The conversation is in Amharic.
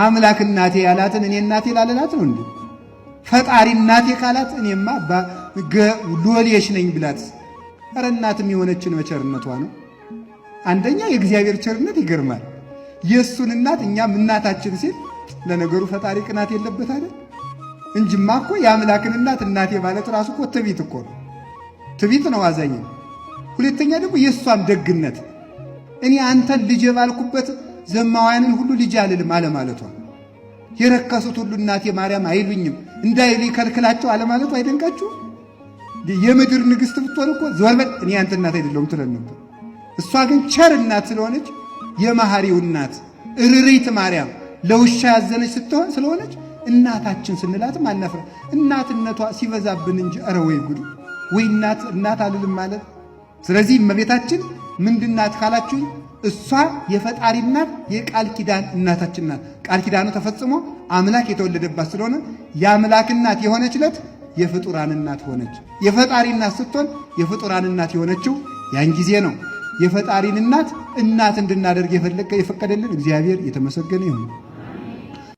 አምላክ እናቴ ያላትን እኔ እናቴ ላለላት ነው እንዴ? ፈጣሪ እናቴ ካላት እኔማ ሎሌሽ ነኝ ብላት። ኧረ እናትም የሆነችን በቸርነቷ ነው። አንደኛ የእግዚአብሔር ቸርነት ይገርማል። የእሱን እናት እኛም እናታችን ሲል ለነገሩ ፈጣሪ ቅናት የለበት አይደል? እንጂማ እኮ የአምላክን እናት እናቴ ማለት ራሱ እኮ ትዕቢት እኮ ነው። ትዕቢት ነው፣ አዛኝ ነው። ሁለተኛ ደግሞ የእሷም ደግነት እኔ አንተን ልጅ ባልኩበት ዘማውያንን ሁሉ ልጅ አልልም አለማለቷ፣ የረከሱት ሁሉ እናቴ ማርያም አይሉኝም እንዳይሉ ይከልክላቸው አለማለቷ አይደንቃችሁ? የምድር ንግሥት ብትሆን እኮ ዞር በል እኔ አንተ እናት አይደለሁም ትለን ነበር። እሷ ግን ቸር እናት ስለሆነች የመሐሪው እናት እርሪት ማርያም ለውሻ ያዘነች ስትሆን ስለሆነች እናታችን ስንላትም አናፍራ። እናትነቷ ሲበዛብን እንጂ ኧረ ወይ ጉድ! ወይ እናት አልልም ማለት። ስለዚህ እመቤታችን ምንድናት ካላችሁኝ፣ እሷ የፈጣሪ እናት የቃል ኪዳን እናታችን ናት። ቃል ኪዳኑ ተፈጽሞ አምላክ የተወለደባት ስለሆነ የአምላክ እናት የሆነችለት የፍጡራን እናት ሆነች። የፈጣሪ እናት ስትሆን የፍጡራን እናት የሆነችው ያን ጊዜ ነው። የፈጣሪን እናት እንድናደርግ የፈቀደልን እግዚአብሔር የተመሰገነ ይሁን።